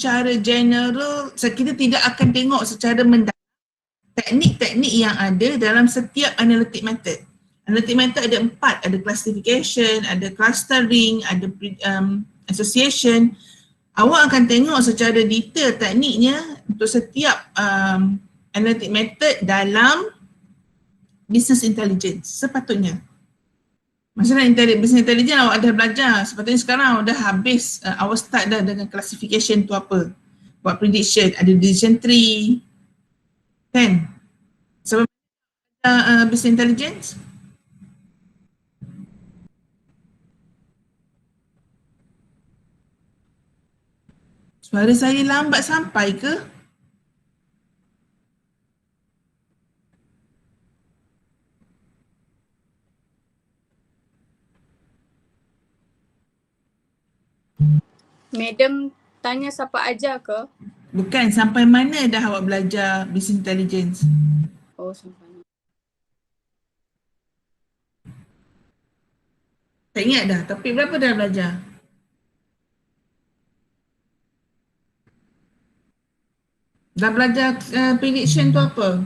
secara general, kita tidak akan tengok secara mendalam teknik-teknik yang ada dalam setiap analytic method. Analytic method ada 4, ada classification, ada clustering, ada association. Awak akan tengok secara detail tekniknya untuk setiap analytic method dalam business intelligence sepatutnya. Masalah business intelligence awak dah belajar, sepatutnya sekarang awak dah habis, awak start dah dengan classification tu apa, buat prediction, ada decision tree, kan? Sebab business intelligence. Suara saya lambat sampai ke? Madam tanya siapa ajar ke? Bukan, sampai mana dah awak belajar business intelligence? Oh, sampai mana? Tak ingat dah, topik berapa dah belajar? Dah belajar prediction tu apa?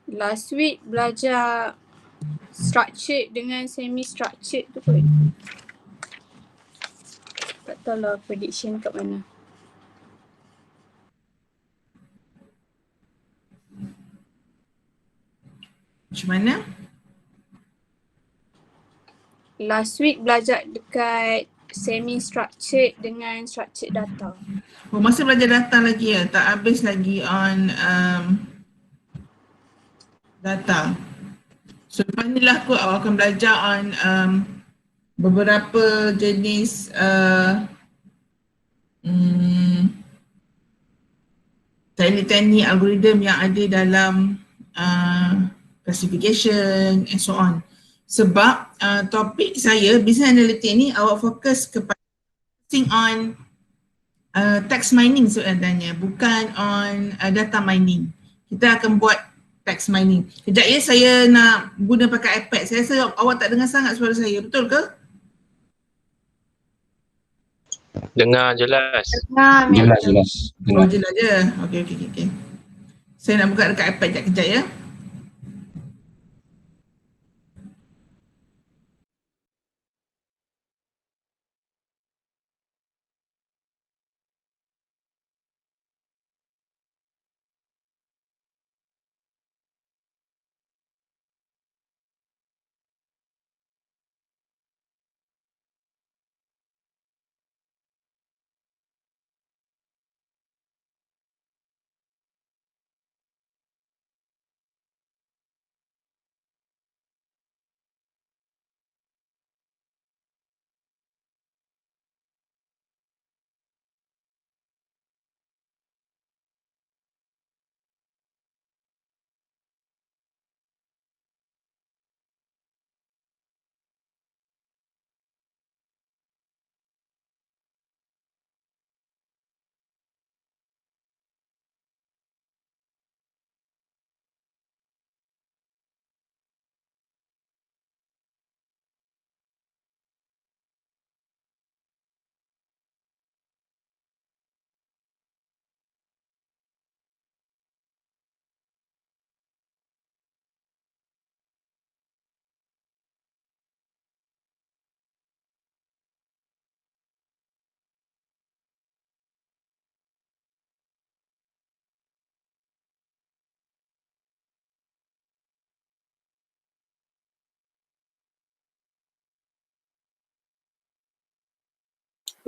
Last week belajar structured dengan semi-structured tu pun. Tak tahulah prediction kat mana. Macam mana? Last week belajar dekat semi-structured dengan structured data. Oh, masih belajar data lagi ya? Tak habis lagi on data. So lepas ni lah kot awak akan belajar on beberapa jenis teknik-teknik algoritma yang ada dalam classification and so on. Sebab topik saya business analytics ni awak fokus kepada on text mining sebenarnya, bukan on data mining. Kita akan buat text mining. Kejap ya, saya nak guna pakai iPad. Saya rasa awak tak dengar sangat suara saya, betul ke? Dengar jelas. Jelas. Oh, jelas je. Okey. Saya nak buka dekat iPad kejap ya.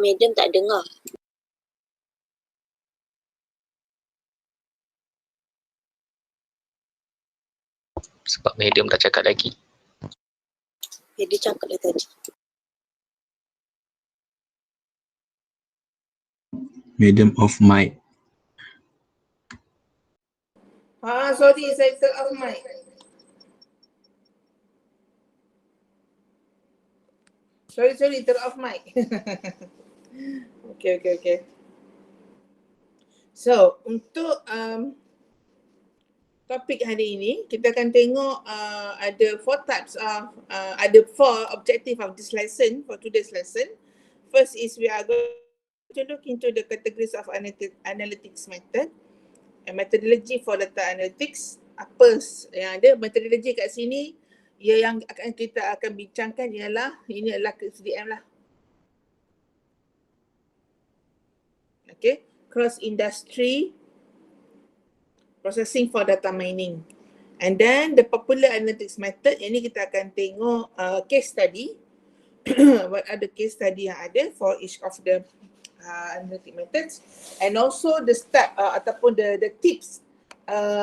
Madam tak dengar. Sebab medium dah cakap lagi. Dia cakap dah tadi. Medium off mic. Sorry, saya turn off mic. Sorry, turn off mic. Okay. So, untuk topik hari ini, kita akan tengok ada 4 types of, ada 4 objective of this lesson, for today's lesson. First is we are going to look into the categories of analytics method and methodology for data analytics. Apa yang ada metodologi kat sini, yang kita akan bincangkan ialah, ini adalah SDM lah. Okay, cross industry processing for data mining. And then the popular analytics method, yang ni kita akan tengok case study. What are the case study yang ada for each of the analytic methods, and also the step ataupun the tips,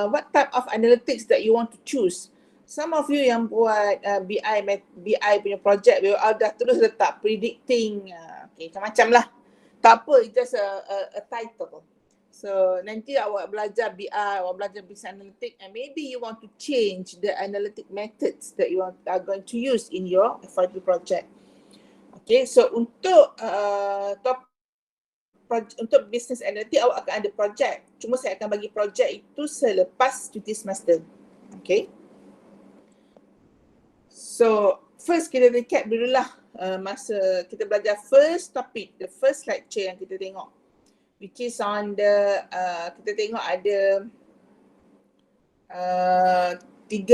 what type of analytics that you want to choose. Some of you yang buat BI punya project, dah terus letak predicting, okay, macam-macam lah. Tak apa, it's just a title. So nanti awak belajar BI, awak belajar business analytics, and maybe you want to change the analytic methods that you are going to use in your FYP project. Okay, so untuk untuk business analytics awak akan ada project. Cuma saya akan bagi project itu selepas cuti semester. Okay. So first kita recap dululah masa kita belajar first topic, the first lecture yang kita tengok, which is on the kita tengok ada 3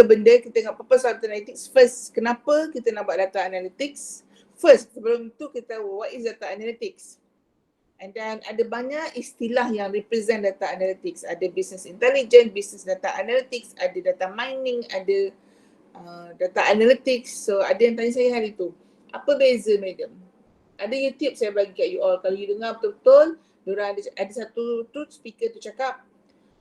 benda. Kita tengok purpose of data analytics. First, kenapa kita nak buat data analytics? First, sebelum tu kita what is data analytics? And then ada banyak istilah yang represent data analytics. Ada business intelligence, business data analytics, ada data mining, ada data analytics. So ada yang tanya saya hari tu, apa beza madam? Ada YouTube saya bagi kat you all. Kalau you dengar betul-betul, diorang ada satu tu speaker tu cakap,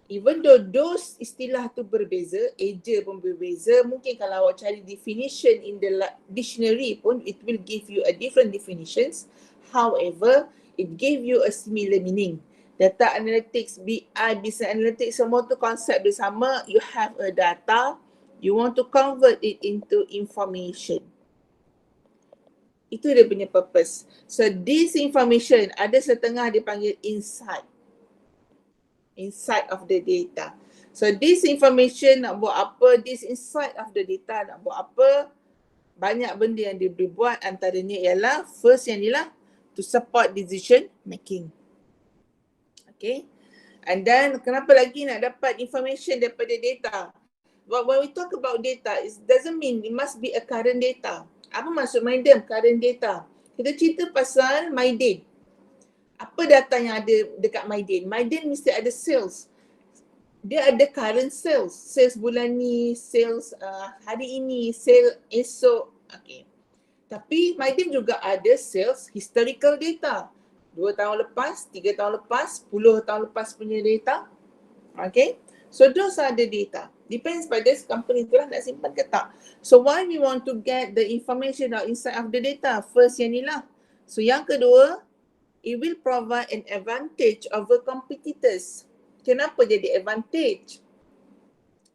even though those istilah tu berbeza, eja pun berbeza, mungkin kalau awak cari definition in the dictionary pun, it will give you a different definitions. However, it gave you a similar meaning. Data analytics, BI, business analytics, semua tu konsep dia sama. You have a data, you want to convert it into information. Itu dia punya purpose. So this information, ada setengah dipanggil insight. Insight of the data. So this information nak buat apa, this insight of the data nak buat apa, banyak benda yang dia boleh buat. Antaranya ialah, first yang ni lah, to support decision making. Okay. And then kenapa lagi nak dapat information daripada data? But when we talk about data, it doesn't mean it must be a current data. Apa maksud MyDem, current data? Kita cerita pasal MyDen. Apa data yang ada dekat MyDen? MyDen mesti ada sales. Dia ada current sales. Sales bulan ni, sales hari ini, sales esok. Okay. Tapi MyDen juga ada sales historical data. 2 tahun lepas, 3 tahun lepas, 10 tahun lepas punya data. Okay. So those are the data. Depends pada company tu lah nak simpan ke tak. So why we want to get the information or insight of the data? First yang ni lah. So yang kedua, it will provide an advantage over competitors. Kenapa jadi advantage?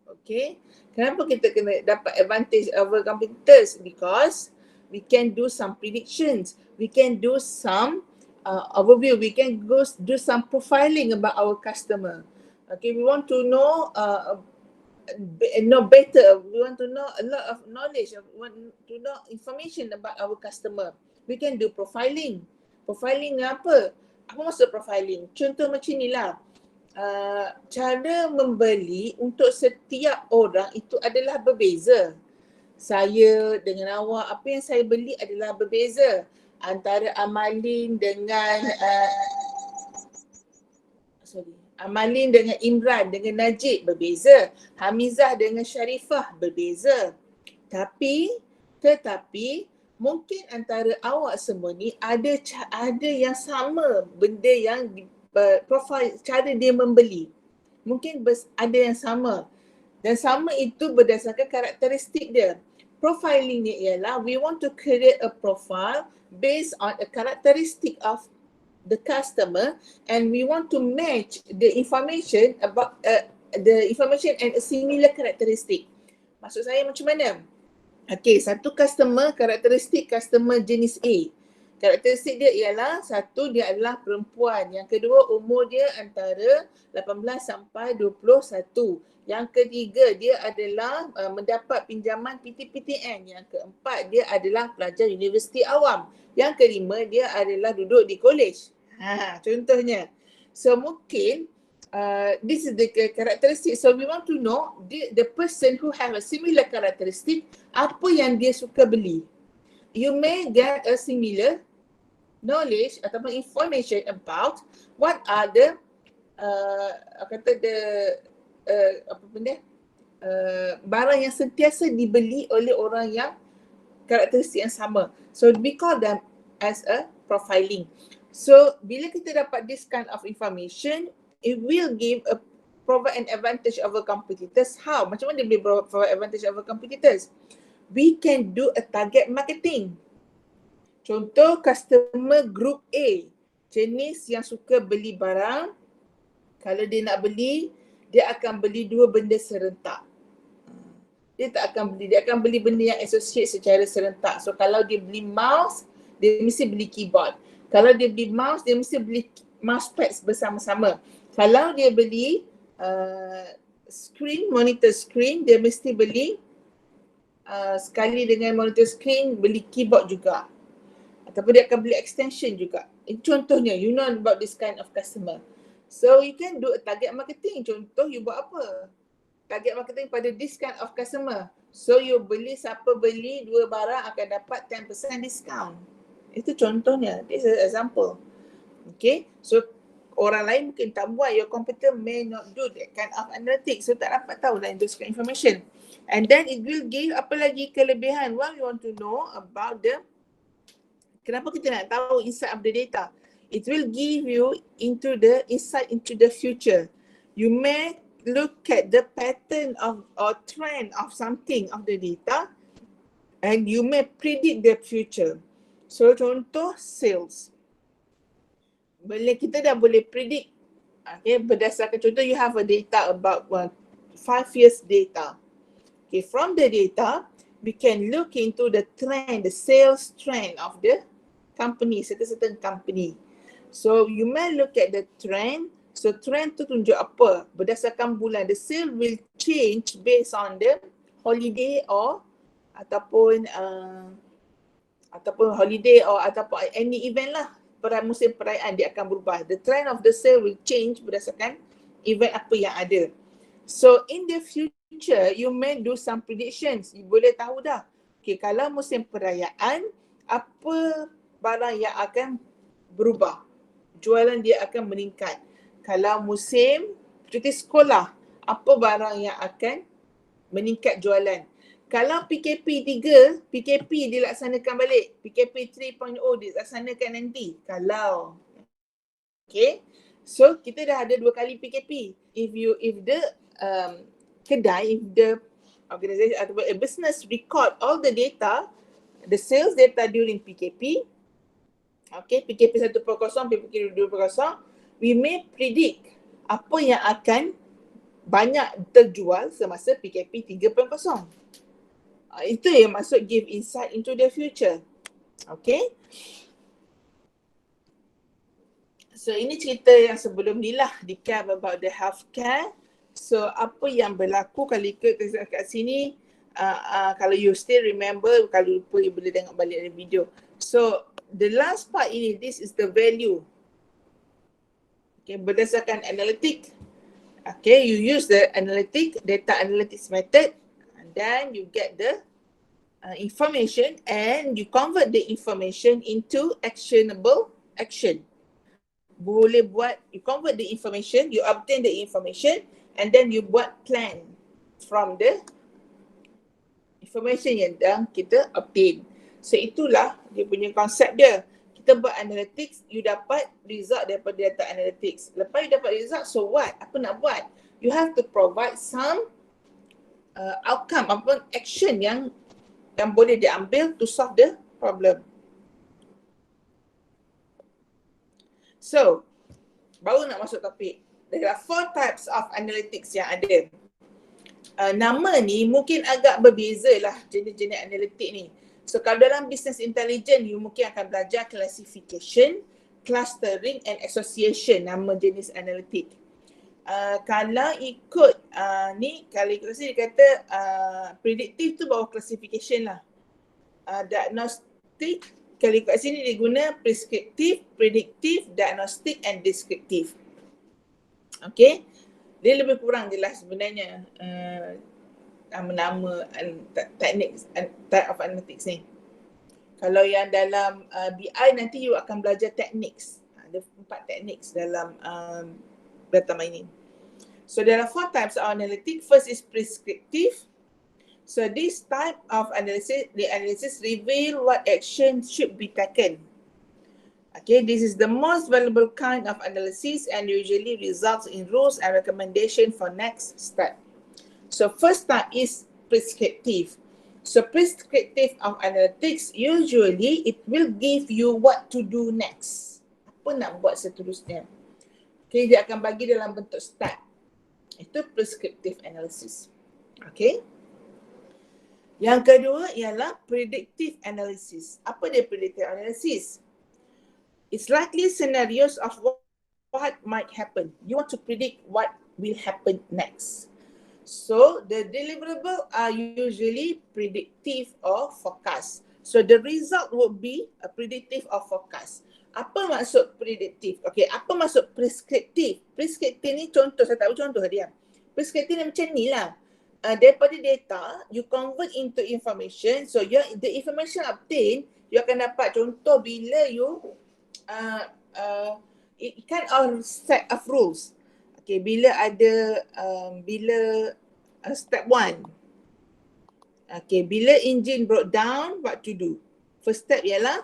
Okay. Kenapa kita kena dapat advantage over competitors? Because we can do some predictions. We can do some overview. We can do some profiling about our customer. Okay, we want to know better. We want to know a lot of knowledge. We want to know information about our customer. We can do profiling. Profiling ni apa? Apa maksud profiling? Contoh macam ni lah. Cara membeli untuk setiap orang itu adalah berbeza. Saya dengan awak, apa yang saya beli adalah berbeza. Antara Amalin dengan Amalin dengan Imran dengan Najib berbeza. Hamizah dengan Sharifah berbeza. Tetapi mungkin antara awak semua ni ada yang sama benda yang profil cara dia membeli. Mungkin ada yang sama. Dan sama itu berdasarkan karakteristik dia. Profiling ni ialah we want to create a profile based on a characteristic of the customer, and we want to match the information about the information and a similar characteristic. Maksud saya macam mana? Okey, satu customer, karakteristik customer jenis A. Karakteristik dia ialah satu, dia adalah perempuan. Yang kedua, umur dia antara 18 sampai 21. Yang ketiga, dia adalah mendapat pinjaman PTPTN. Yang keempat, dia adalah pelajar universiti awam. Yang kelima, dia adalah duduk di college. Contohnya. So mungkin this is the characteristic. So we want to know the person who have a similar characteristic, apa yang dia suka beli. You may get a similar knowledge ataupun information about what are the barang yang sentiasa dibeli oleh orang yang karakteristik yang sama. So we call them as a profiling. So bila kita dapat this kind of information, it will provide an advantage over competitors. How? Macam mana dia boleh provide advantage over competitors? We can do a target marketing. Contoh customer group A, jenis yang suka beli barang. Kalau dia nak beli, dia akan beli dua benda serentak. Dia akan beli benda yang associate secara serentak. So kalau dia beli mouse, dia mesti beli keyboard. Kalau dia beli mouse, dia mesti beli mousepads bersama-sama. Kalau dia beli monitor screen, dia mesti beli sekali dengan monitor screen, beli keyboard juga. Ataupun dia akan beli extension juga. Contohnya, you know about this kind of customer. So you can do a target marketing. Contoh, you buat apa? Target marketing pada this kind of customer. So you beli, siapa beli dua barang akan dapat 10% discount. Itu contohnya. This is an example. Okay. So orang lain mungkin tak buat. Your computer may not do that kind of analytics. So tak dapat tahu lah those kind of information. And then it will give apa lagi kelebihan. What you want to know about kenapa kita nak tahu insight of the data? It will give you insight into the future. You may look at the pattern or trend of something of the data and you may predict the future. So contoh sales. Kita dah boleh predict, okay, berdasarkan contoh you have a data about 5 years data. Okay, from the data we can look into the trend, the sales trend of the company, certain company. So you may look at the trend. So trend tu tunjuk apa? Berdasarkan bulan. The sale will change based on the holiday ataupun holiday ataupun any event lah. Pada musim perayaan dia akan berubah. The trend of the sale will change berdasarkan event apa yang ada. So in the future, you may do some predictions. You boleh tahu dah. Okay, kalau musim perayaan, apa barang yang akan berubah? Jualan dia akan meningkat. Kalau musim cuti sekolah, apa barang yang akan meningkat jualan? Kalau PKP 3, PKP dilaksanakan balik. PKP 3.0 dilaksanakan nanti. Kalau. Okay. So kita dah ada 2 kali PKP. If the kedai, if the organization atau a business record all the data, the sales data during PKP, okay, PKP 1.0, PKP 2.0, we may predict apa yang akan banyak terjual semasa PKP 3.0. Itu yang maksud give insight into the future. Okay. So ini cerita yang sebelum ni lah, recap about the healthcare. So apa yang berlaku kalau ikut kat sini, kalau you still remember, kalau lupa you boleh tengok balik ada video. So the last part ini, this is the value. Okay, berdasarkan analytic. Okay, you use the data analytics method and then you get the information and you convert the information into actionable action. Boleh buat, you convert the information, you obtain the information and then you buat plan from the information yang dah kita obtain. So itulah dia punya konsep dia. Kita buat analytics, you dapat result daripada data analytics. Lepas you dapat result, so what? Apa nak buat? You have to provide some outcome, apa action yang boleh diambil to solve the problem. So, baru nak masuk topik. There are 4 types of analytics yang ada. nama ni mungkin agak berbeza lah jenis-jenis analitik ni. So kalau dalam business intelligence, you mungkin akan belajar classification, clustering and association, nama jenis analitik. Kalau ikut kalau ikut saya dia kata predictive tu bawah classification lah. Diagnostic, kalau ikut sini dia guna prescriptive, predictive, diagnostic and descriptive. Okay, dia lebih kurang jelas sebenarnya nama-nama teknik type of analytics ni. Kalau yang dalam BI nanti you akan belajar techniques. Ada 4 techniques dalam data mining. So there are 4 types of analytics. First is prescriptive. So this type of analysis, the analysis reveal what action should be taken. Okay, this is the most valuable kind of analysis and usually results in rules and recommendation for next step. So first type is prescriptive. So prescriptive of analytics, usually it will give you what to do next. Apa nak buat seterusnya. Okay, dia akan bagi dalam bentuk step. Itu prescriptive analysis. Okay. Yang kedua ialah predictive analysis. Apa dia predictive analysis? It's likely scenarios of what might happen. You want to predict what will happen next. So the deliverable are usually predictive or forecast. So the result would be a predictive or forecast. Apa maksud predictive? Okay, apa maksud prescriptive? Prescriptive ni contoh, saya tak tahu contoh dia. Prescriptive ni macam ni lah. Daripada data, you convert into information. So the information obtained, you akan dapat contoh bila you it kind of set of rules. Okay, bila ada step 1. Okay, bila engine broke down, what to do? First step ialah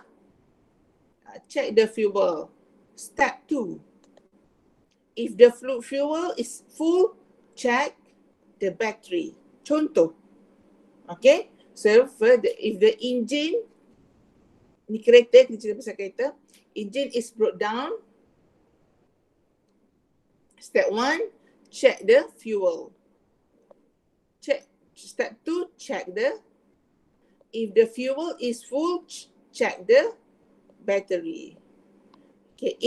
check the fuel. Step 2. If the fuel is full, check the battery. Contoh. Okay. So if the engine, ni kereta, kita cerita pasal kereta. Engine is broke down. Step 1, check the fuel. Step 2, check if the fuel is full, check the battery. Okay,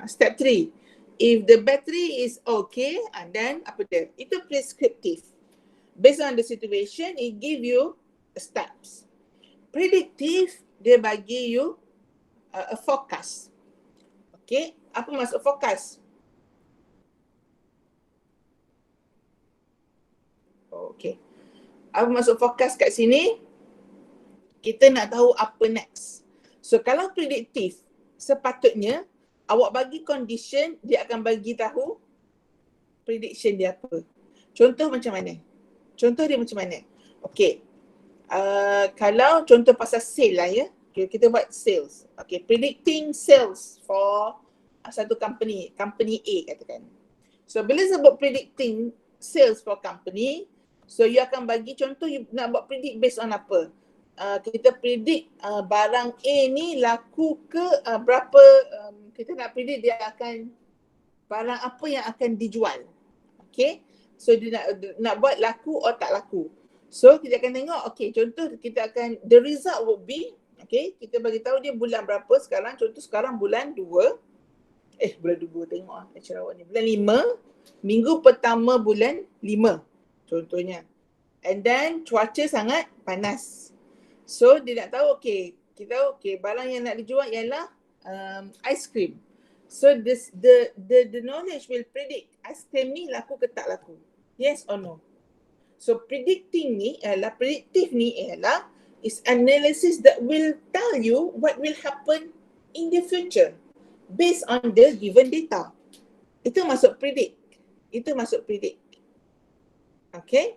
step 3, if the battery is okay, and then apa dia? Itu prescriptive. Based on the situation, it give you steps. Predictive, dia bagi you a forecast. Okay, apa maksud forecast? Okay, apa maksud forecast kat sini? Kita nak tahu apa next. So kalau predictive, sepatutnya awak bagi condition, dia akan bagi tahu prediction dia apa. Contoh macam mana? Contoh dia macam mana? Okay, kalau contoh pasal sale lah ya. Okay, kita buat sales. Okay, predicting sales for satu company A katakan. So bila sebut predicting sales for company, so you akan bagi contoh, you nak buat predict based on apa? Kita predict barang A ni laku ke berapa, kita nak predict dia akan, barang apa yang akan dijual. Okay, so dia nak buat laku atau tak laku. So kita akan tengok, okay, contoh kita akan, the result would be, okay, kita bagi tahu dia bulan berapa sekarang, contoh sekarang bulan 2, bulan 2 tengok awak ni, bulan 5, minggu pertama bulan 5 contohnya. And then cuaca sangat panas. So dia nak tahu, okay, kita tahu, okay, barang yang nak dijual ialah ice cream. So the knowledge will predict ice cream ni laku ke tak laku. Yes or no? So predicting ni ialah, predictive ni ialah is analysis that will tell you what will happen in the future based on the given data. Itu masuk predict. Itu masuk predict. Okay.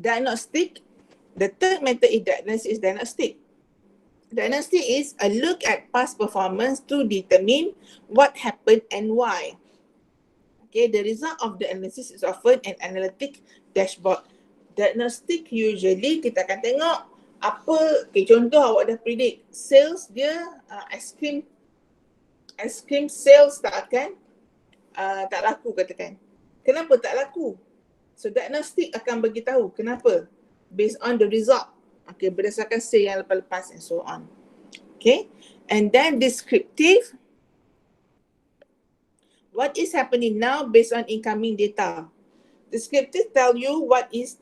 Diagnostic. The third method is diagnostic. Diagnostic is a look at past performance to determine what happened and why. Okay, the result of the analysis is often an analytic dashboard. Diagnostic usually kita akan tengok apa, okay, contoh awak dah predict sales dia ice cream sales tak laku katakan. Kenapa tak laku? So diagnostik akan bagi tahu kenapa based on the result. Okay, berdasarkan sel yang lepas-lepas and so on. Okay, and then descriptive, what is happening now based on incoming data. Descriptive tell you what is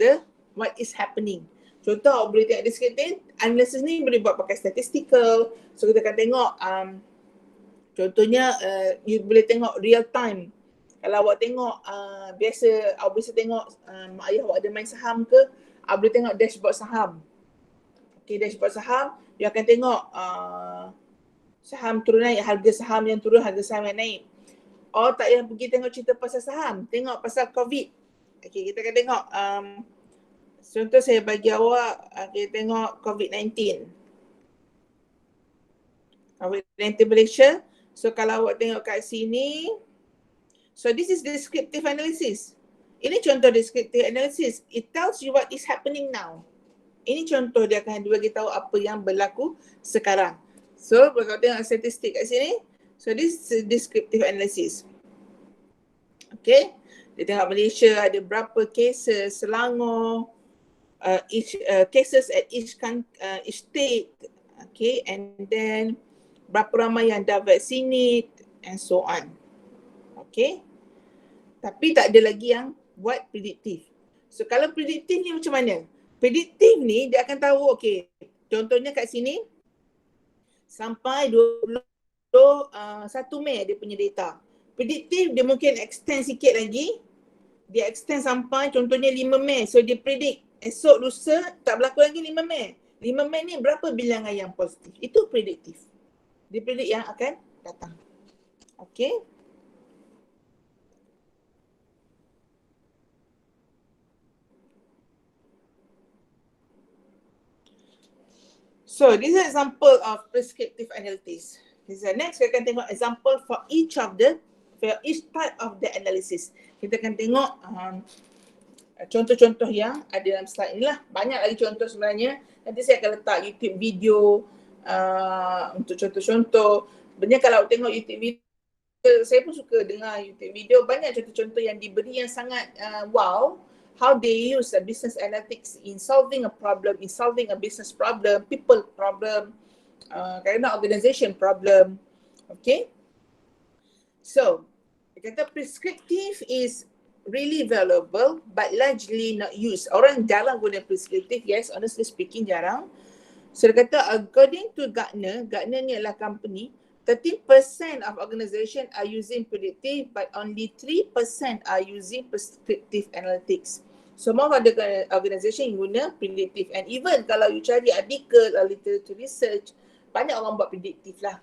happening. Contoh boleh tengok descriptive, analysis ni boleh buat pakai statistical. So kita akan tengok contohnya you boleh tengok real time. Kalau awak tengok awak biasa tengok mak ayah awak ada main saham ke, awak boleh tengok dashboard saham. Okay, dashboard saham, you akan tengok saham turun naik, harga saham yang turun, harga saham yang naik. Or tak payah pergi tengok cerita pasal saham, tengok pasal COVID. Okay, kita akan tengok contoh saya bagi awak, kita tengok COVID-19. COVID-19 Malaysia. So kalau awak tengok kat sini, so this is descriptive analysis. Ini contoh descriptive analysis. It tells you what is happening now. Ini contoh dia akan bagi tahu apa yang berlaku sekarang. So kalau tengok statistik kat sini, so this is descriptive analysis. Okay, dia tengok Malaysia ada berapa cases, Selangor, cases at each state, okay, and then berapa ramai yang dah vaccinate and so on. Okay, tapi tak ada lagi yang buat prediktif. So kalau prediktif ni macam mana? Prediktif ni dia akan tahu, okay, contohnya kat sini sampai 21 Mei dia punya data. Prediktif dia mungkin extend sikit lagi. Dia extend sampai contohnya 5 Mei. So dia predict esok lusa tak berlaku lagi 5 Mei. 5 Mei ni berapa bilangan yang positif. Itu prediktif. Dia predict yang akan datang. Okay. So this is example of prescriptive analytics. Next kita akan tengok example for each type of the analysis. Kita akan tengok contoh-contoh yang ada dalam slide ni lah. Banyak lagi contoh sebenarnya. Nanti saya akan letak YouTube video untuk contoh-contoh. Sebenarnya kalau tengok YouTube video, saya pun suka dengar YouTube video. Banyak contoh-contoh yang diberi yang sangat wow. How they use business analytics in solving a problem, in solving a business problem, people problem, kerana organization problem. Okay. So, dia kata prescriptive is really valuable but largely not used. Orang jarang guna prescriptive, yes, honestly speaking jarang. So dia kata according to Gartner ni adalah company, 13% of organization are using predictive but only 3% are using prescriptive analytics. So most of the organization guna predictive, and even kalau you cari artikel or literature research, banyak orang buat predictive lah.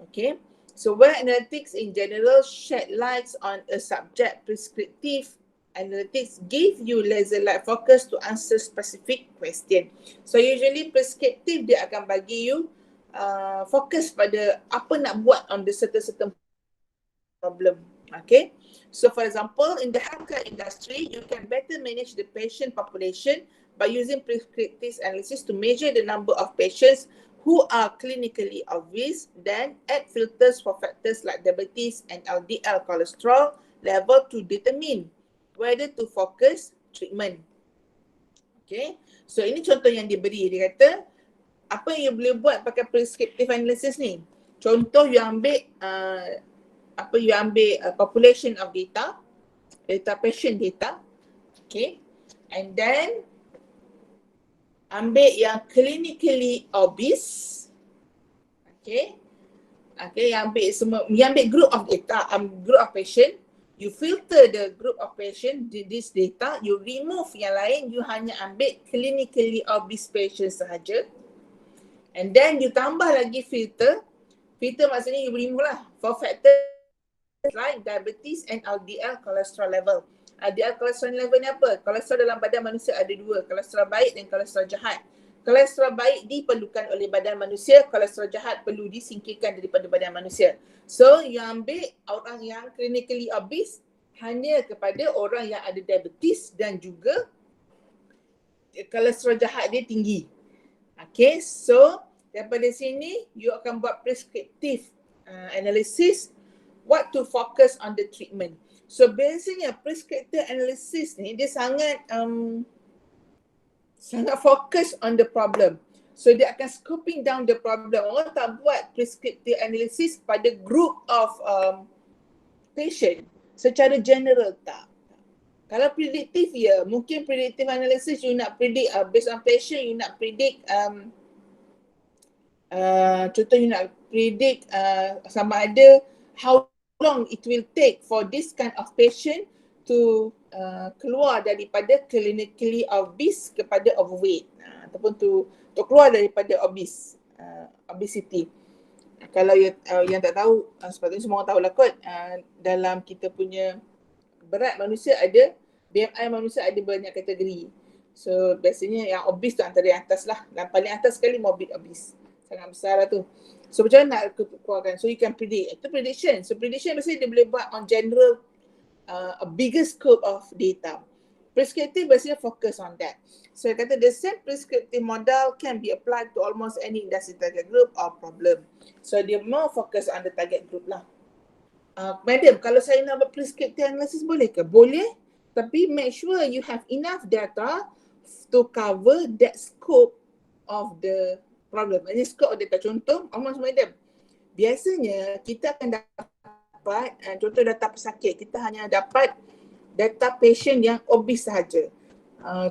Okay. So where analytics in general shed lights on a subject, prescriptive analytics give you laser-like focus to answer specific question. So usually prescriptive dia akan bagi you fokus pada apa nak buat on the certain problem. Okay. So for example, in the healthcare industry, you can better manage the patient population by using prescriptive analysis to measure the number of patients who are clinically obese, then add filters for factors like diabetes and LDL cholesterol level to determine whether to focus treatment. Okay, so ini contoh yang diberi. Dia kata, apa yang you boleh buat pakai prescriptive analysis ni? Contoh you ambil population of data patient data, okay, and then ambil yang clinically obese, okay, yang ambil semua, yang ambil group of data, group of patient, you filter the group of patient di this data, you remove yang lain, you hanya ambil clinically obese patient sahaja, and then you tambah lagi filter maksudnya you remove lah for factors like diabetes and LDL cholesterol level. LDL cholesterol level ni apa? Kolesterol dalam badan manusia ada dua, kolesterol baik dan kolesterol jahat. Kolesterol baik diperlukan oleh badan manusia, kolesterol jahat perlu disingkirkan daripada badan manusia. So yang ambil orang yang clinically obese hanya kepada orang yang ada diabetes dan juga kolesterol jahat dia tinggi. Okay, so daripada sini you akan buat prescriptive analysis what to focus on the treatment. So biasanya prescriptive analysis ni dia sangat sangat fokus on the problem. So dia akan scoping down the problem. Orang tak buat prescriptive analysis pada group of patient secara general, tak. Kalau prediktif ya, mungkin predictive analysis you nak predict based on patient, you nak predict contoh you nak predict sama ada how long it will take for this kind of patient to keluar daripada clinically obese kepada overweight, ataupun to keluar daripada obesity. Kalau yang tak tahu, sepatutnya semua orang tahulah kot, dalam kita punya berat manusia ada, BMI manusia ada banyak kategori. So biasanya yang obese tu antara yang atas lah. Dan paling atas sekali morbid obese. Sangat besar lah tu. So macam mana nak keluarkan? So you can predict. Itu prediction. So prediction biasanya dia boleh buat on general a bigger scope of data. Prescriptive biasanya focus on that. So kata the same prescriptive model can be applied to almost any industry target group or problem. So dia more focus on the target group lah. Madam, kalau saya nak buat prescriptive analysis boleh ke? Boleh, tapi make sure you have enough data to cover that scope of the problem. Ini scope of data. Contoh, almost madam, biasanya kita akan dapat, contoh data pesakit, kita hanya dapat data patient yang obese sahaja.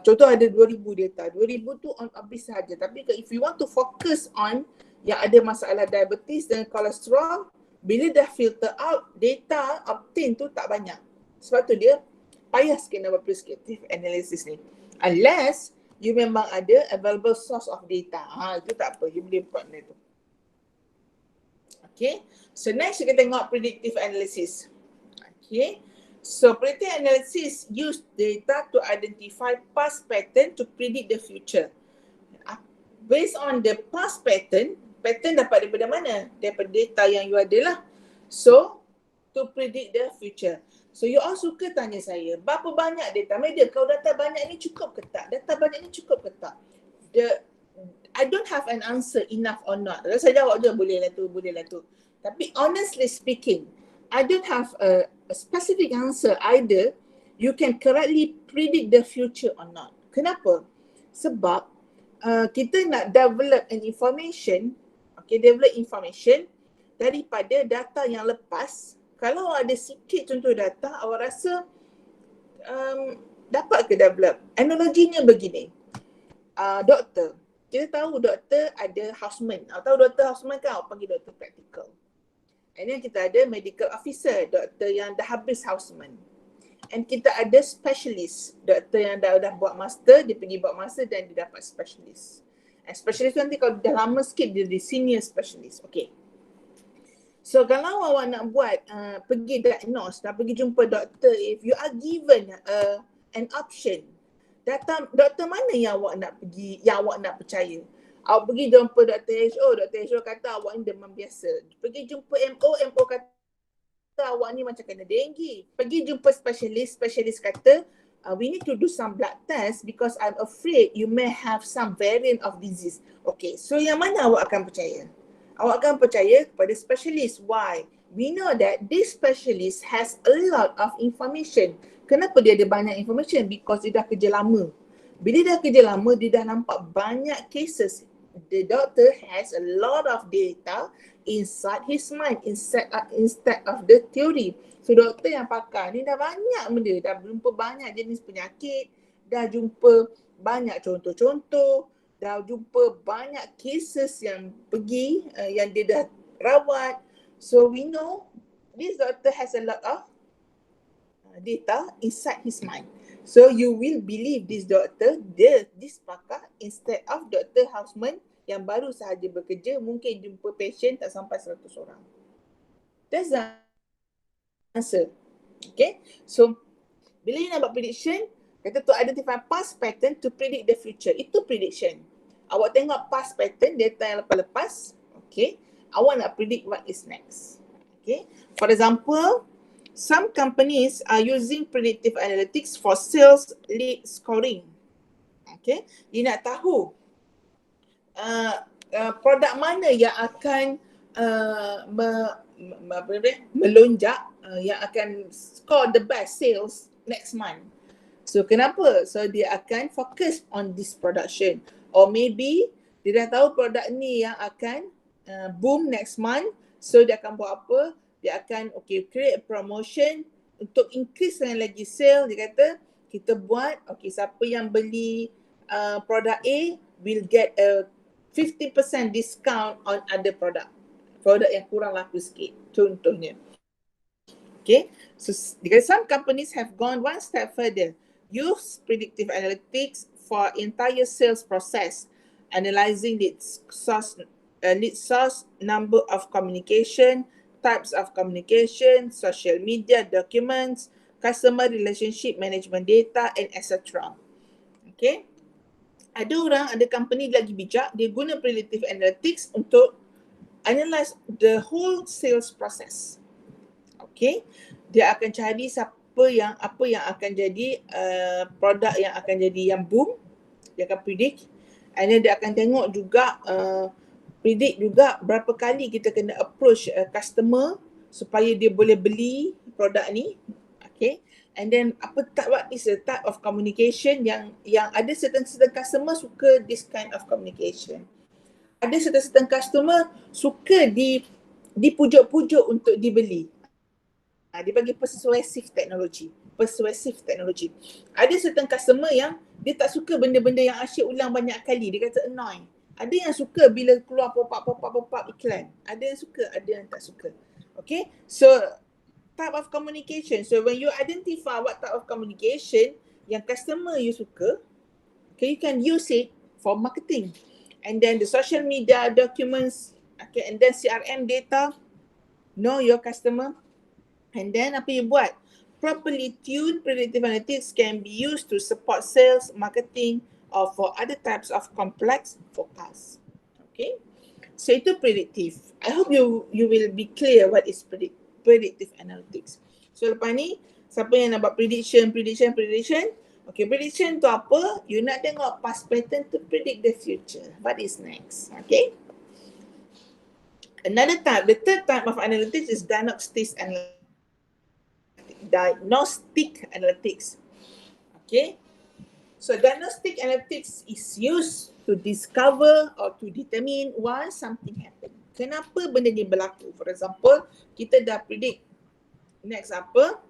Contoh ada 2,000 data, 2,000 tu on obese sahaja. Tapi if you want to focus on yang ada masalah diabetes dan kolesterol, bila dah filter out, data obtain tu tak banyak. Sebab tu dia payah sikit nak buat prescriptive analysis ni. Unless you memang ada available source of data. Itu tak apa, you boleh buat benda tu. Okay, so next kita tengok predictive analysis. Okay, so predictive analysis use data to identify past pattern to predict the future. Based on the past pattern dapat daripada mana? Daripada data yang you ada lah. So, to predict the future. So, you all suka tanya saya, berapa banyak data? Madam, kalau data banyak ni cukup ke tak? Data banyak ni cukup ke tak? I don't have an answer enough or not. Kalau saya jawab je, boleh lah tu. Tapi honestly speaking, I don't have a specific answer either you can correctly predict the future or not. Kenapa? Sebab kita nak develop an information, develop information daripada data yang lepas. Kalau ada sikit contoh data, awak rasa dapat ke develop? Analoginya begini, doktor, kita tahu doktor ada houseman. Awak tahu doktor houseman kan, awak panggil doktor practical. And then kita ada medical officer, doktor yang dah habis houseman. And kita ada specialist, doktor yang dah buat master, dia pergi buat master dan dia dapat specialist. And specialist tu nanti kalau dah lama sikit dia di senior specialist. Okay. So kalau awak nak buat pergi diagnose, nak pergi jumpa doktor, if you are given an option, doktor mana yang awak nak pergi, yang awak nak percaya? Awak pergi jumpa Dr. H.O kata awak ni demam biasa. Pergi jumpa MO kata awak ni macam kena denggi. Pergi jumpa specialist kata we need to do some blood test because I'm afraid you may have some variant of disease. Okay, so yang mana awak akan percaya? Awak akan percaya kepada specialist. Why? We know that this specialist has a lot of information. Kenapa dia ada banyak information? Because dia dah kerja lama. Bila dah kerja lama, dia dah nampak banyak cases. The doctor has a lot of data inside his mind instead of the theory. So doktor yang pakar ni dah banyak benda, dah jumpa banyak jenis penyakit, dah jumpa banyak contoh-contoh, dah jumpa banyak cases yang pergi, yang dia dah rawat. So we know this doctor has a lot of data inside his mind. So you will believe this doctor, this pakar instead of Dr. Houseman yang baru sahaja bekerja, mungkin jumpa patient tak sampai 100 orang. That's the answer. Okay, so bila you nak buat prediction, kata to identify past pattern to predict the future. Itu prediction. Awak tengok past pattern, data yang lepas-lepas, okay, awak nak predict what is next. Okay, for example, some companies are using predictive analytics for sales lead scoring. Okay, dia nak tahu produk mana yang akan melonjak, yang akan score the best sales next month. So kenapa? So dia akan fokus on this production, or maybe dia dah tahu produk ni yang akan boom next month. So dia akan buat apa? Dia akan create promotion untuk increase lagi sale. Dia kata kita buat siapa yang beli produk A will get a 50% discount on other product yang kurang laku sikit, contohnya. Okay, so because some companies have gone one step further, use predictive analytics for entire sales process, analyzing lead source, number of communication, types of communication, social media, documents, customer relationship management data, and etc. Okay, ada company lagi bijak, dia guna predictive analytics untuk analyze the whole sales process. Okay, dia akan cari apa yang akan jadi produk yang akan jadi yang boom, dia akan predict, and then dia akan tengok juga predict juga berapa kali kita kena approach customer supaya dia boleh beli produk ni. Okay, and then what is the type of communication yang ada certain customer suka this kind of communication. Ada certain customer suka dipujuk-pujuk untuk dibeli. Dia bagi persuasive technology. Ada certain customer yang dia tak suka benda-benda yang asyik ulang banyak kali. Dia kata annoying. Ada yang suka bila keluar pop-up iklan. Ada yang suka, ada yang tak suka. Okay, so type of communication. So when you identify what type of communication yang customer you suka, okay, you can use it for marketing. And then the social media documents, okay, and then CRM data, know your customer. And then apa you buat? Properly tuned predictive analytics can be used to support sales, marketing, or for other types of complex forecasts. Okay, so itu predictive. I hope you will be clear what is predictive analytics. So lepas ni, siapa yang nak buat prediction? Okay, prediction tu apa? You nak tengok past pattern to predict the future. What is next? Okay. Another type, the third type of analytics is diagnostic analytics. Okay. So diagnostic analytics is used to discover or to determine why something happened. Kenapa benda ni berlaku? For example, kita dah predict next apa?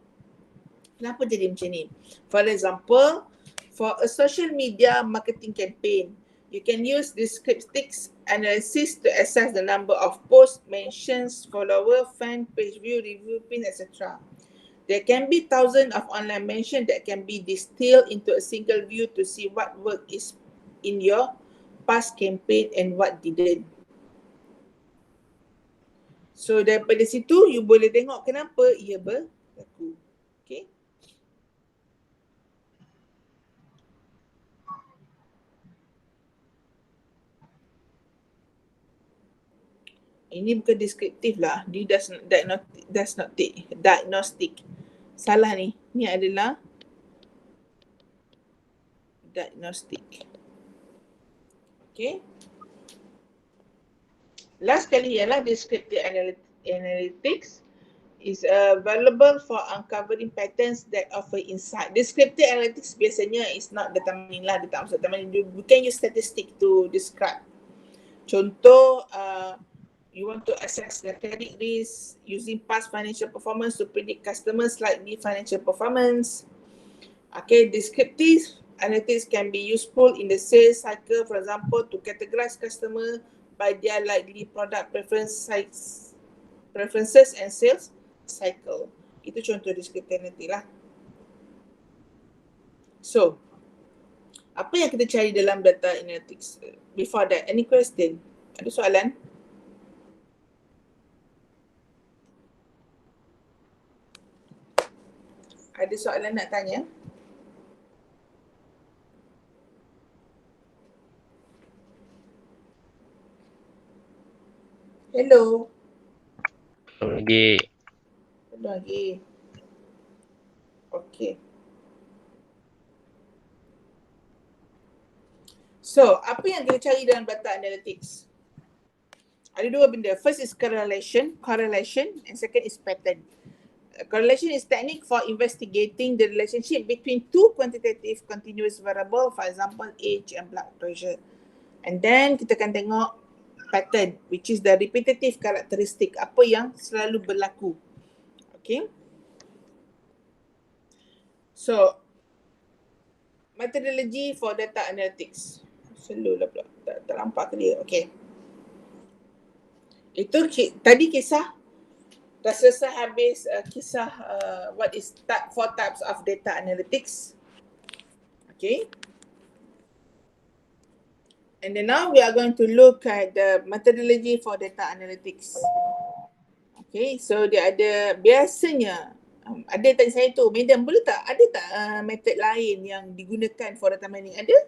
Kenapa jadi macam ni? For example, for a social media marketing campaign, you can use descriptive analysis to assess the number of posts, mentions, follower, fan page view, review, pin, etc. There can be thousands of online mentions that can be distilled into a single view to see what work is in your past campaign and what didn't. So daripada situ you boleh tengok kenapa ia berlaku. Okay. Ini bukan deskriptif lah, dia diagnostic. Salah ni. Ni adalah diagnostic. Okay. Last kali ialah descriptive analytics is available for uncovering patterns that offer insight. Descriptive analytics biasanya is not determining lah, dia tak maksud determining. You can use statistic to describe. Contoh, you want to assess the credit risk using past financial performance to predict customers' likely financial performance. Okay, descriptive analytics can be useful in the sales cycle, for example, to categorize customer by their likely product preferences and sales cycle. Itu contoh descriptive analytics lah. So, apa yang kita cari dalam data analytics? Before that, any question? Ada soalan? Ada soalan nak tanya? Hello. Lagi. Belum lagi. Okay. So, apa yang kita cari dalam data analytics? Ada dua benda. First is correlation, and second is pattern. Correlation is technique for investigating the relationship between two quantitative continuous variable, for example, age and blood pressure. And then kita akan tengok pattern, which is the repetitive characteristic, apa yang selalu berlaku. Okay. So, methodology for data analytics. Slow lah pula, tak nampak clear. Okay. Itu tadi kisah, dah selesai habis kisah what is four types of data analytics. Okay. And then now we are going to look at the methodology for data analytics. Okay, so dia ada biasanya, ada tanya saya tu, Madam boleh tak, ada tak method lain yang digunakan for data mining? Ada.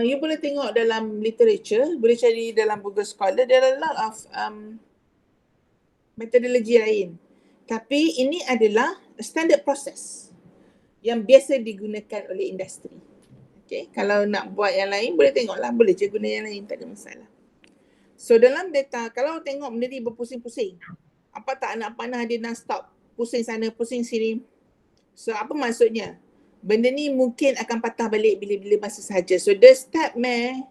You boleh tengok dalam literature, boleh cari dalam Google Scholar, there are a lot of metodologi lain. Tapi ini adalah standard process yang biasa digunakan oleh industri. Okay, kalau nak buat yang lain boleh tengoklah, boleh je guna yang lain, tak ada masalah. So dalam data, kalau tengok benda ni berpusing-pusing, apa tak anak panah dia non-stop, pusing sana, pusing sini. So apa maksudnya? Benda ni mungkin akan patah balik bila-bila masa sahaja. So the step may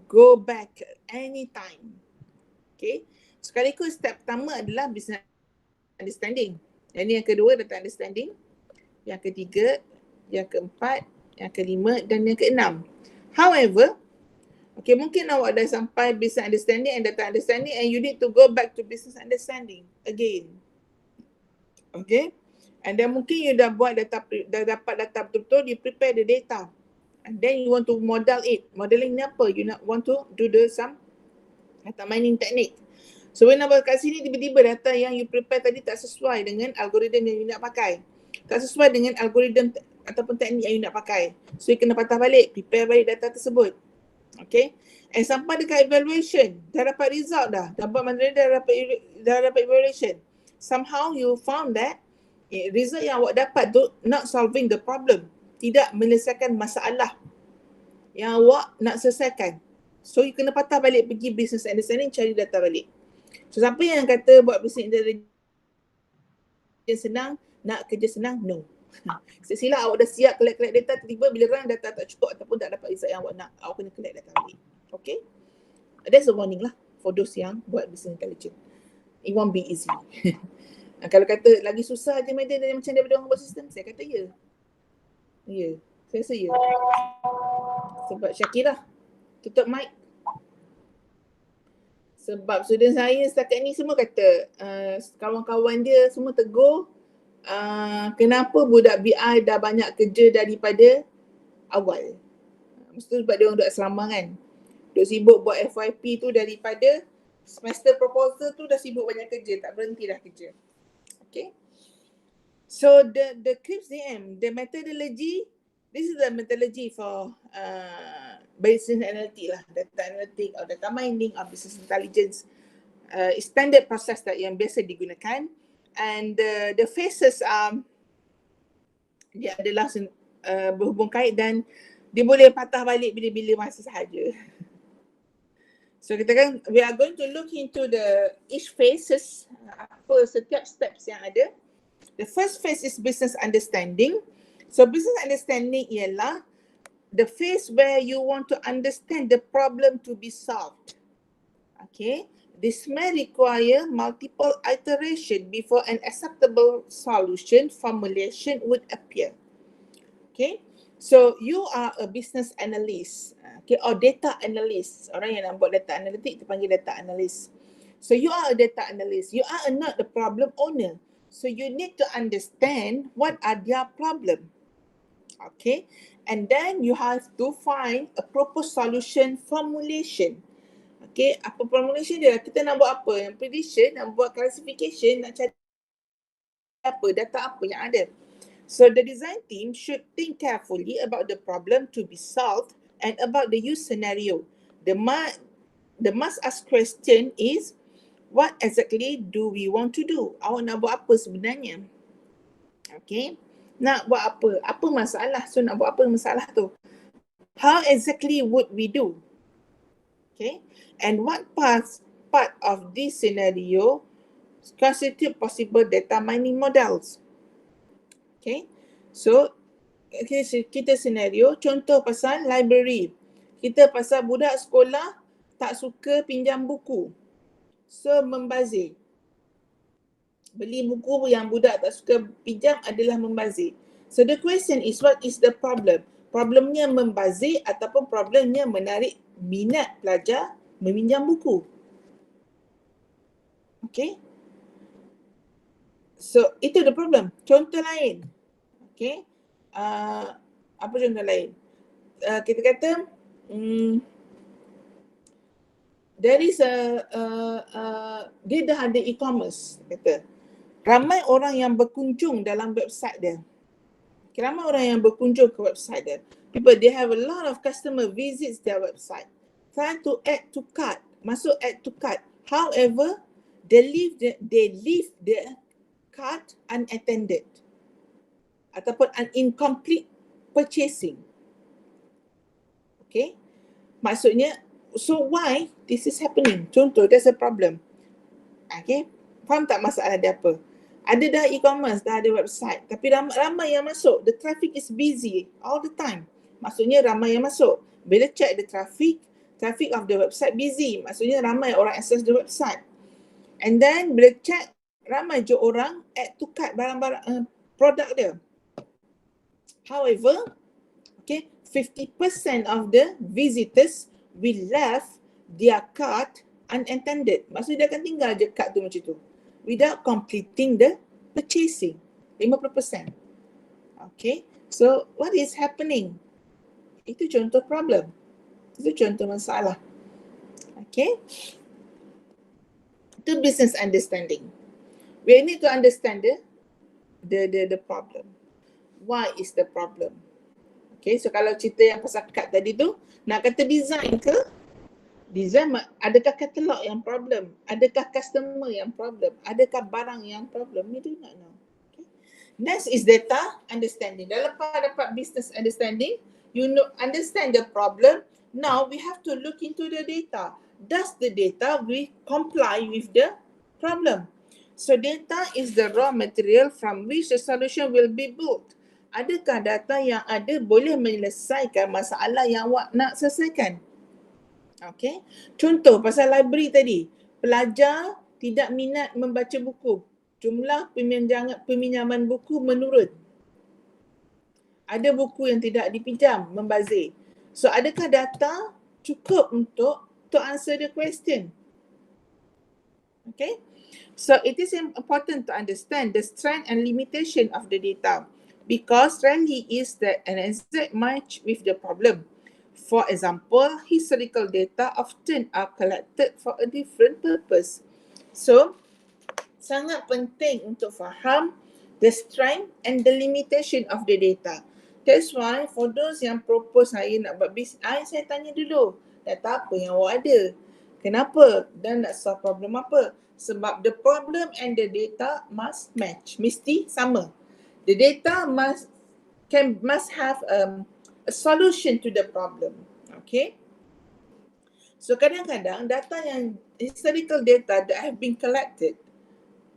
go back anytime. Okay. Sekaligus step pertama adalah business understanding. Yang kedua data understanding. Yang ketiga, yang keempat, yang kelima dan yang keenam. However, okay, mungkin awak dah sampai business understanding and data understanding and you need to go back to business understanding again. Okay. And then mungkin you dah buat data, dah dapat data betul-betul, you prepare the data. And then you want to model it. Modeling ni apa? You want to do some data mining technique. So when awak kat sini tiba-tiba data yang you prepare tadi tak sesuai dengan algoritma yang you nak pakai. Tak sesuai dengan algoritma ataupun teknik yang you nak pakai. So you kena patah balik, prepare balik data tersebut. Okay. And sampai dekat evaluation, dah dapat result dah. Dah buat materi, dah dapat evaluation. Somehow you found that result yang awak dapat tu not solving the problem. Tidak menyelesaikan masalah yang awak nak selesaikan. So you kena patah balik pergi business understanding, cari data balik. So siapa yang kata buat business intelligence senang, nak kerja senang? No. Silap awak dah siap collect data, tiba-tiba bila rang data tak cukup ataupun tak dapat result yang awak nak, awak kena collect data balik. Okay. That's a warning lah for those yang buat business intelligence. It won't be easy. Kalau kata lagi susah je macam daripada orang buat sistem, saya kata ya. Ya, saya rasa ya. Sebab Syakirah, tutup mic. Sebab student saya setakat ni semua kata, kawan-kawan dia semua tegur, kenapa budak BI dah banyak kerja daripada awal. Mesti sebab dia orang duduk asrama kan. Duduk sibuk buat FYP tu daripada semester proposal tu dah sibuk banyak kerja, tak berhenti dah kerja. Okay. So the CRIPS-DM, the methodology, this is the methodology for business analytics lah, data analytics or data mining or business intelligence. Standard process yang biasa digunakan, and the phases dia adalah berhubung kait dan dia boleh patah balik bila-bila masa sahaja. So kita kan, we are going to look into the each phases, apa setiap steps yang ada. The first phase is business understanding. So business understanding ialah the phase where you want to understand the problem to be solved. Okay, this may require multiple iteration before an acceptable solution formulation would appear. Okay, so you are a business analyst, okay, or data analyst. Orang yang nak buat data analytic dipanggil data analyst. So you are a data analyst. You are not the problem owner. So you need to understand what are their problem. Okay, and then you have to find a proper solution formulation. Okay, apa formulation dia? Kita nak buat apa? Yang prediction, nak buat classification, nak cari apa, data apa yang ada. So the design team should think carefully about the problem to be solved and about the use scenario. The must ask question is, what exactly do we want to do? Awak nak buat apa sebenarnya? Okay, nak buat apa? Apa masalah? So nak buat apa masalah tu? How exactly would we do? Okay, and what part of this scenario constitute possible data mining models. Okay, so kita senario contoh pasal library. Kita pasal budak sekolah tak suka pinjam buku, so membazir. Beli buku yang budak tak suka pinjam adalah membazir. So the question is, what is the problem? Problemnya membazir ataupun problemnya menarik minat pelajar meminjam buku? Okay, so itu the problem. Contoh lain, okay, apa contoh lain? Kita kata there is dia dah ada e-commerce, kata ramai orang yang berkunjung dalam website dia. Ramai orang yang berkunjung ke website dia. People, they have a lot of customer visits their website. Try to add to cart, masuk add to cart. However, they leave the cart unattended ataupun incomplete purchasing. Okay, maksudnya, so why this is happening? Contoh, there's a problem. Okay, faham tak masalah dia apa? Ada dah e-commerce, dah ada website, tapi ramai yang masuk. The traffic is busy all the time. Maksudnya ramai yang masuk. Bila check the traffic of the website busy. Maksudnya ramai orang access the website. And then bila check, ramai je orang add to cart barang-barang produk dia. However, okay, 50% of the visitors will left their cart unattended. Maksudnya dia akan tinggal je cart tu macam tu without completing the purchasing. 50%. Okay, so what is happening? Itu contoh problem. Itu contoh masalah. Okay, itu business understanding. We need to understand the problem. Why is the problem? Okay, so kalau cerita yang pasal kad tadi tu, nak kata design ke? Design, adakah katalog yang problem? Adakah customer yang problem? Adakah barang yang problem? We do not know. Okay. Next is data understanding. Dah lepas dapat business understanding, you know, understand the problem. Now we have to look into the data. Does the data comply with the problem? So data is the raw material from which the solution will be built. Adakah data yang ada boleh menyelesaikan masalah yang awak nak selesaikan? Okay. Contoh pasal library tadi. Pelajar tidak minat membaca buku. Jumlah peminjaman buku menurun. Ada buku yang tidak dipinjam, membazir. So adakah data cukup untuk to answer the question? Okay. So it is important to understand the strength and limitation of the data, because rarely is that an exact match with the problem. For example, historical data often are collected for a different purpose. So, sangat penting untuk faham the strength and the limitation of the data. That's why for those yang propose saya nak buat bisnes, saya tanya dulu, data apa yang awak ada? Kenapa? Dan nak solve problem apa? Sebab the problem and the data must match, mesti sama. The data must have a solution to the problem. Okay. So kadang-kadang data yang historical data that have been collected,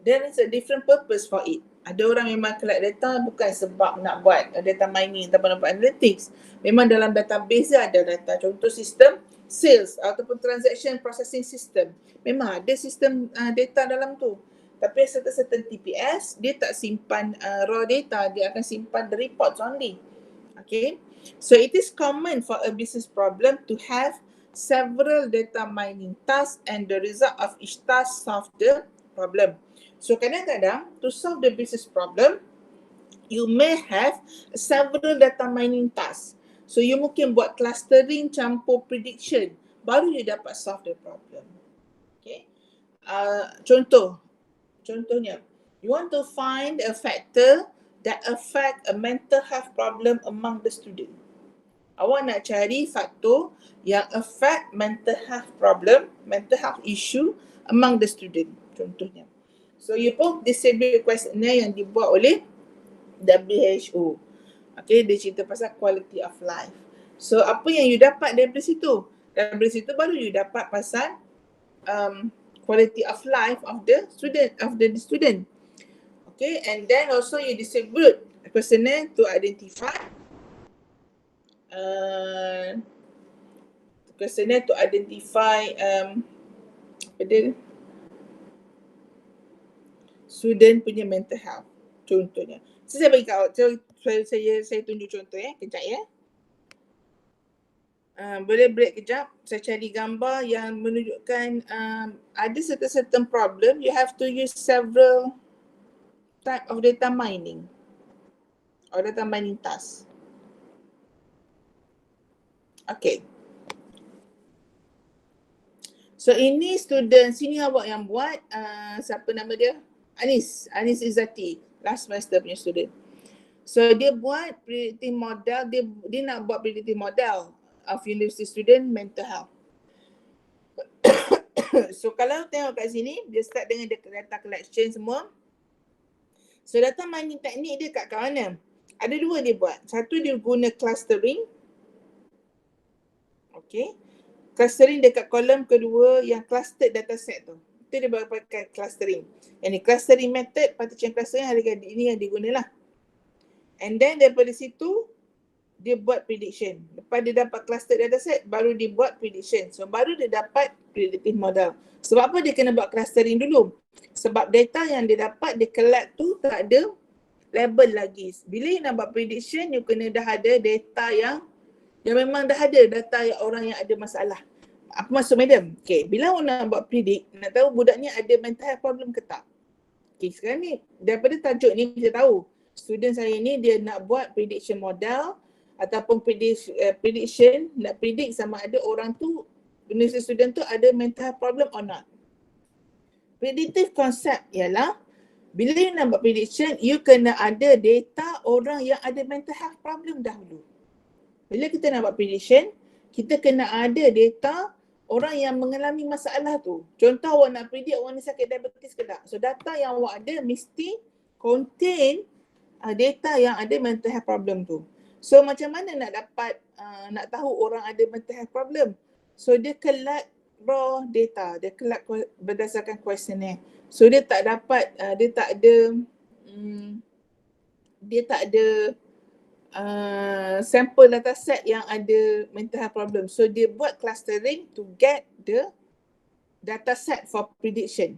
there is a different purpose for it. Ada orang memang collect data bukan sebab nak buat data mining ataupun nak buat analytics. Memang dalam database ada data. Contoh sistem sales ataupun transaction processing system. Memang ada sistem data dalam tu. Tapi certain TPS, dia tak simpan raw data, dia akan simpan the reports only. Okay. So it is common for a business problem to have several data mining tasks and the result of each task solve the problem. So kadang-kadang to solve the business problem, you may have several data mining tasks. So you mungkin buat clustering campur prediction, baru you dapat solve the problem. Okay. Contohnya, you want to find a factor that affect a mental health problem among the student. Awak nak cari faktor yang affect mental health problem, mental health issue among the student. Contohnya. So you put disability questionnaire yang dibuat oleh WHO. Okay, dia cerita pasal quality of life. So apa yang you dapat daripada situ? Dari situ baru you dapat pasal quality of life of the student. Okay, and then also you distribute questionnaire to identify student punya mental health. Contohnya. Saya bagi kat saya tunjuk contoh kejap ya. Boleh break kejap. Saya cari gambar yang menunjukkan ada certain problem, you have to use several type of data mining or data mining task. Okay. So ini student sini awak yang buat, siapa nama dia? Anis Izzati, last semester punya student. So dia buat predictive model, dia nak buat predictive model of university student mental health. So kalau tengok kat sini, dia start dengan data collection semua. So data mining teknik dia kat mana? Ada dua dia buat. Satu dia guna clustering. Okay. Clustering dekat kolom kedua yang clustered dataset tu. Itu dia pakai clustering. Yang ni clustering method, partition clustering ini yang digunalah. And then daripada situ, dia buat prediction. Lepas dia dapat cluster dataset, baru dia buat prediction. So baru dia dapat predictive model. Sebab apa dia kena buat clustering dulu? Sebab data yang dia dapat, dia collect tu tak ada label lagi. Bila you nak buat prediction, you kena dah ada data yang memang dah ada data yang orang yang ada masalah. Apa maksud madam? Okay, bila orang nak buat predict, nak tahu budak ni ada mental health problem ke tak? Okay, sekarang ni daripada tajuk ni kita tahu student saya ni dia nak buat prediction model ataupun prediction, nak predict sama ada orang tu, university student tu ada mental health problem or not. Predictive concept ialah bila you nak buat prediction, you kena ada data orang yang ada mental health problem dahulu. Bila kita nak buat prediction, kita kena ada data orang yang mengalami masalah tu. Contoh awak nak predict orang ni sakit diabetes ke tak. So data yang awak ada mesti contain data yang ada mental health problem tu. So macam mana nak dapat, nak tahu orang ada mental health problem? So dia collect raw data, dia collect berdasarkan questionnaire. So dia tak dapat, dia tak ada sampel data set yang ada mental health problem. So dia buat clustering to get the data set for prediction.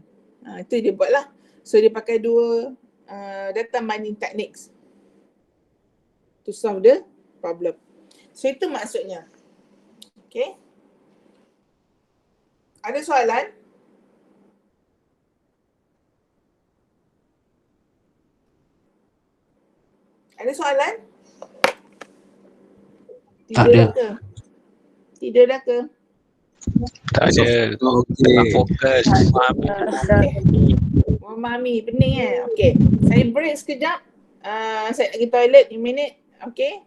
Itu dia buat lah. So dia pakai dua data mining techniques to solve the problem. So itu maksudnya. Okay. Ada soalan? Ada soalan? Tak ada. Tidur dah ke? Tak ada. Tengah fokus. Memahami, pening Okay. Saya break sekejap. Saya nak pergi toilet 1 minit. Okay.